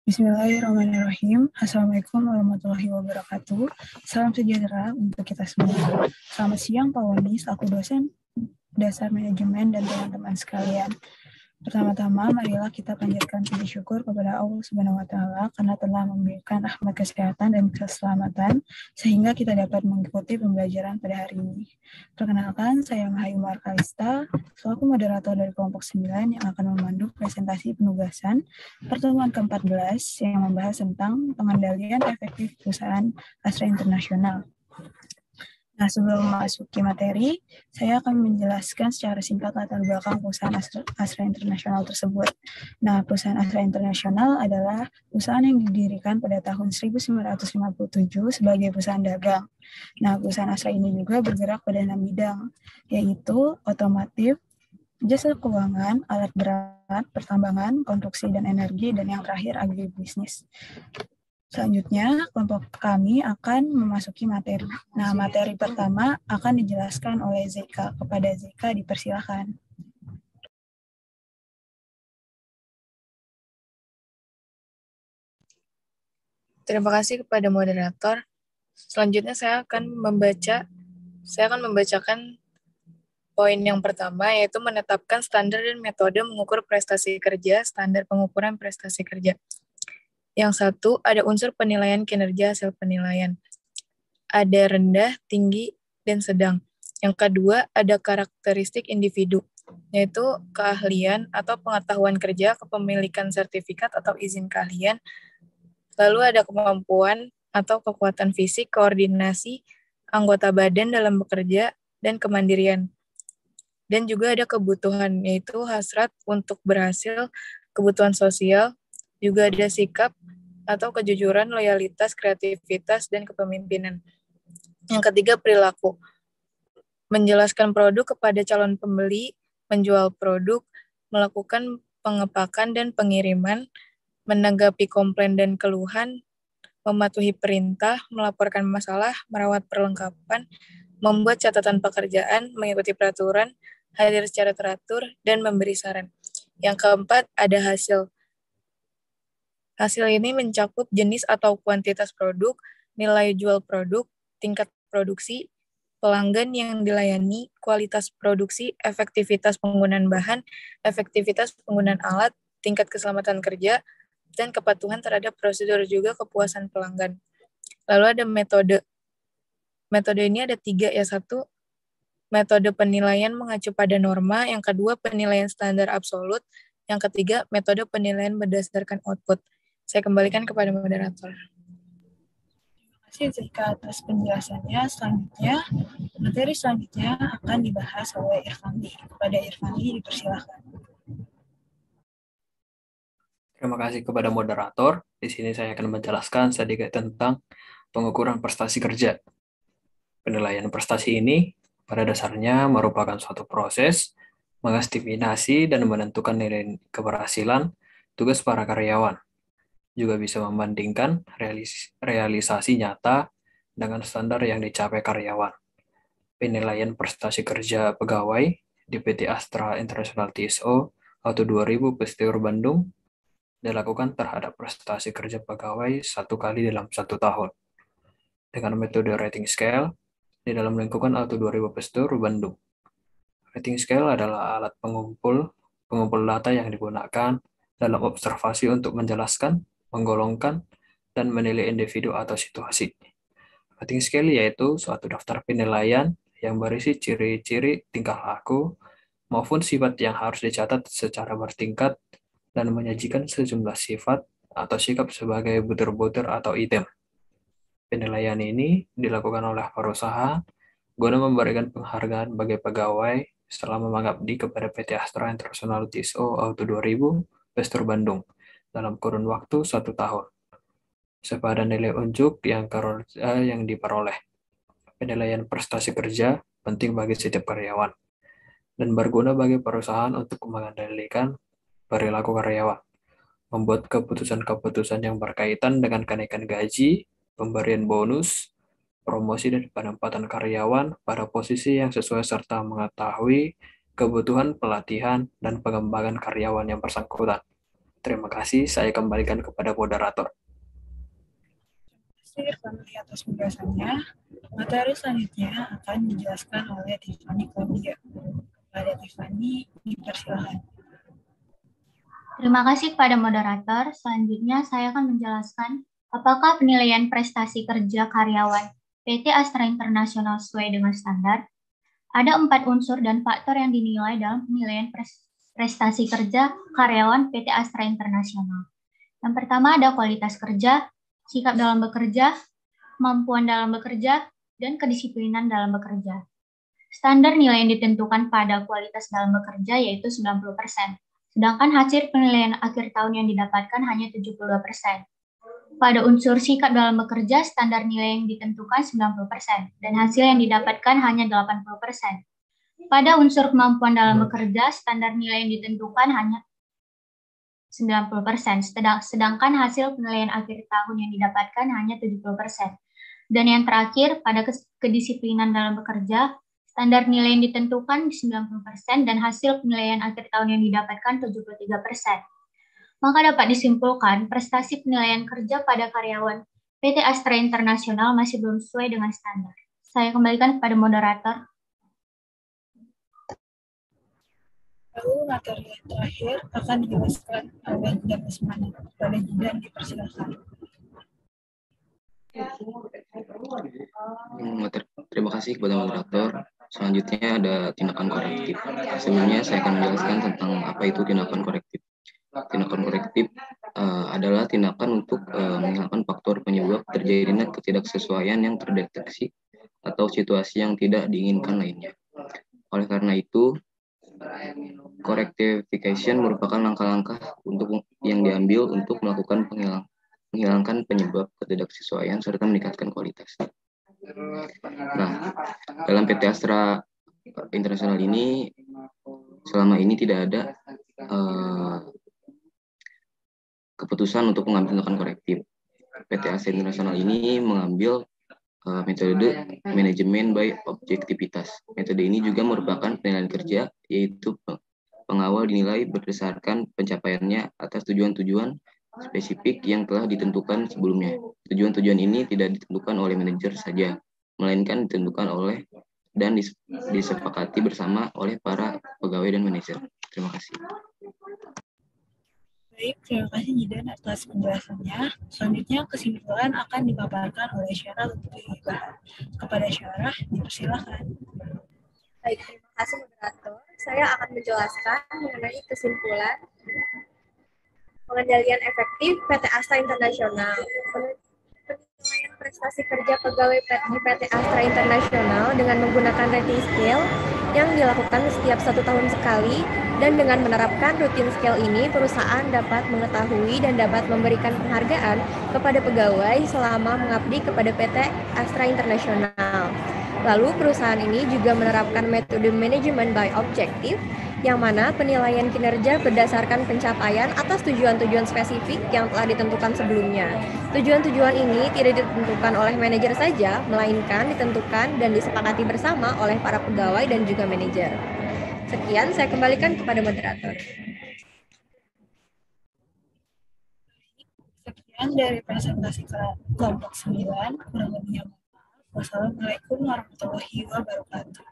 Bismillahirrahmanirrahim. Assalamualaikum warahmatullahi wabarakatuh. Salam sejahtera untuk kita semua. Selamat siang Pak Woni, selaku dosen dasar manajemen dan teman-teman sekalian. Pertama-tama, marilah kita panjatkan puji syukur kepada Allah Subhanahu wa Ta'ala karena telah memberikan rahmat kesehatan dan keselamatan sehingga kita dapat mengikuti pembelajaran pada hari ini. Perkenalkan, saya Mahayu Markalista, selaku moderator dari kelompok 9 yang akan memandu presentasi penugasan pertemuan ke-14 yang membahas tentang pengendalian efektif perusahaan Astra International. Nah, sebelum memasuki materi, saya akan menjelaskan secara singkat latar belakang perusahaan Astra International tersebut. Nah, perusahaan Astra International adalah perusahaan yang didirikan pada tahun 1957 sebagai perusahaan dagang. Nah, perusahaan Astra ini juga bergerak pada 6 bidang, yaitu otomotif, jasa keuangan, alat berat, pertambangan, konstruksi dan energi, dan yang terakhir agribisnis. Selanjutnya, kelompok kami akan memasuki materi. Nah, materi pertama akan dijelaskan oleh Zeka. Kepada Zeka, dipersilakan. Terima kasih kepada moderator. Selanjutnya saya akan membacakan poin yang pertama, yaitu menetapkan standar dan metode mengukur prestasi kerja, standar pengukuran prestasi kerja. Yang satu, ada unsur penilaian kinerja hasil penilaian. Ada rendah, tinggi, dan sedang. Yang kedua, ada karakteristik individu, yaitu keahlian atau pengetahuan kerja, kepemilikan sertifikat atau izin keahlian. Lalu ada kemampuan atau kekuatan fisik, koordinasi, anggota badan dalam bekerja, dan kemandirian. Dan juga ada kebutuhan, yaitu hasrat untuk berhasil, kebutuhan sosial, juga ada sikap atau kejujuran, loyalitas, kreativitas, dan kepemimpinan. Yang ketiga, perilaku. Menjelaskan produk kepada calon pembeli, menjual produk, melakukan pengepakan dan pengiriman, menanggapi komplain dan keluhan, mematuhi perintah, melaporkan masalah, merawat perlengkapan, membuat catatan pekerjaan, mengikuti peraturan, hadir secara teratur, dan memberi saran. Yang keempat, ada hasil. Hasil ini mencakup jenis atau kuantitas produk, nilai jual produk, tingkat produksi, pelanggan yang dilayani, kualitas produksi, efektivitas penggunaan bahan, efektivitas penggunaan alat, tingkat keselamatan kerja, dan kepatuhan terhadap prosedur, juga kepuasan pelanggan. Lalu ada metode. Metode ini ada 3, ya. 1, metode penilaian mengacu pada norma. Yang kedua, penilaian standar absolut. Yang ketiga, metode penilaian berdasarkan output. Saya kembalikan kepada moderator. Terima kasih Zeka atas penjelasannya. Selanjutnya, materi selanjutnya akan dibahas oleh Irfandi. Kepada Irfandi, dipersilakan. Terima kasih kepada moderator. Di sini saya akan menjelaskan sedikit tentang pengukuran prestasi kerja. Penilaian prestasi ini pada dasarnya merupakan suatu proses mengestimasi dan menentukan nilai keberhasilan tugas para karyawan. Juga bisa membandingkan realisasi nyata dengan standar yang dicapai karyawan. Penilaian prestasi kerja pegawai di PT Astra International TSO atau 2000 Pesteur Bandung dilakukan terhadap prestasi kerja pegawai 1 kali dalam 1 tahun. Dengan metode rating scale di dalam lingkungan Auto 2000 Pesteur Bandung. Rating scale adalah alat pengumpul data yang digunakan dalam observasi untuk menjelaskan, menggolongkan, dan menilai individu atau situasi. Rating scale yaitu suatu daftar penilaian yang berisi ciri-ciri tingkah laku maupun sifat yang harus dicatat secara bertingkat dan menyajikan sejumlah sifat atau sikap sebagai butir-butir atau item. Penilaian ini dilakukan oleh perusahaan guna memberikan penghargaan bagi pegawai setelah mengabdi kepada PT Astra International TSO Auto 2000 Pesteur Bandung dalam kurun waktu 1 tahun. Sepada nilai unjuk yang diperoleh. Penilaian prestasi kerja penting bagi setiap karyawan dan berguna bagi perusahaan untuk mengendalikan perilaku karyawan, membuat keputusan-keputusan yang berkaitan dengan kenaikan gaji, pemberian bonus, promosi dan penempatan karyawan pada posisi yang sesuai serta mengetahui kebutuhan pelatihan dan pengembangan karyawan yang bersangkutan. Terima kasih, saya kembalikan kepada moderator. Terima kasih Fadli atas penjelasannya. Materi selanjutnya akan dijelaskan oleh Tiffany Claudia. Kepada Tiffany, dipersilakan. Terima kasih kepada moderator. Selanjutnya saya akan menjelaskan apakah penilaian prestasi kerja karyawan PT Astra International sesuai dengan standar. Ada 4 unsur dan faktor yang dinilai dalam penilaian prestasi kerja karyawan PT Astra International. Yang pertama ada kualitas kerja, sikap dalam bekerja, kemampuan dalam bekerja, dan kedisiplinan dalam bekerja. Standar nilai yang ditentukan pada kualitas dalam bekerja yaitu 90%. Sedangkan hasil penilaian akhir tahun yang didapatkan hanya 72%. Pada unsur sikap dalam bekerja, standar nilai yang ditentukan 90%, dan hasil yang didapatkan hanya 80%. Pada unsur kemampuan dalam bekerja, standar nilai yang ditentukan hanya 90%, sedangkan hasil penilaian akhir tahun yang didapatkan hanya 70%. Dan yang terakhir, pada kedisiplinan dalam bekerja, standar nilai yang ditentukan 90% dan hasil penilaian akhir tahun yang didapatkan 73%. Maka dapat disimpulkan prestasi penilaian kerja pada karyawan PT Astra International masih belum sesuai dengan standar. Saya kembalikan kepada moderator. Lalu materi yang terakhir akan dijelaskan oleh Jidan Usmani. Kepada Jidan, dipersilakan. Terima kasih kepada moderator. Selanjutnya ada tindakan korektif. Sebelumnya saya akan menjelaskan tentang apa itu tindakan korektif. Tindakan korektif adalah tindakan untuk menghilangkan faktor penyebab terjadinya ketidaksesuaian yang terdeteksi atau situasi yang tidak diinginkan lainnya. Oleh karena itu, correctification merupakan langkah-langkah yang diambil untuk melakukan menghilangkan penyebab ketidaksesuaian serta meningkatkan kualitas. Nah, dalam PT Astra International ini selama ini tidak ada keputusan untuk mengambil tindakan korektif. PT Astra International ini mengambil metode manajemen by objektivitas. Metode ini juga merupakan penilaian kerja, yaitu pengawal dinilai berdasarkan pencapaiannya atas tujuan-tujuan spesifik yang telah ditentukan sebelumnya. Tujuan-tujuan ini tidak ditentukan oleh manajer saja, melainkan ditentukan oleh dan disepakati bersama oleh para pegawai dan manajer. Terima kasih. Baik, terima kasih Jidan atas penjelasannya. Selanjutnya kesimpulan akan dipaparkan oleh Syarah Lutfi. Kepada Syarah, dipersilakan. Baik, terima kasih moderator. Saya akan menjelaskan mengenai kesimpulan pengendalian efektif PT Astra International. Penilaian prestasi kerja pegawai di PT Astra International dengan menggunakan rating scale yang dilakukan setiap 1 tahun sekali, dan dengan menerapkan rutin scale ini, perusahaan dapat mengetahui dan dapat memberikan penghargaan kepada pegawai selama mengabdi kepada PT Astra International. Lalu perusahaan ini juga menerapkan metode manajemen by objective, yang mana penilaian kinerja berdasarkan pencapaian atas tujuan-tujuan spesifik yang telah ditentukan sebelumnya. Tujuan-tujuan ini tidak ditentukan oleh manajer saja, melainkan ditentukan dan disepakati bersama oleh para pegawai dan juga manajer. Sekian, saya kembalikan kepada moderator. Sekian dari presentasi kelompok 9, kurang lebihnya mohon maaf. Wassalamualaikum warahmatullahi wabarakatuh.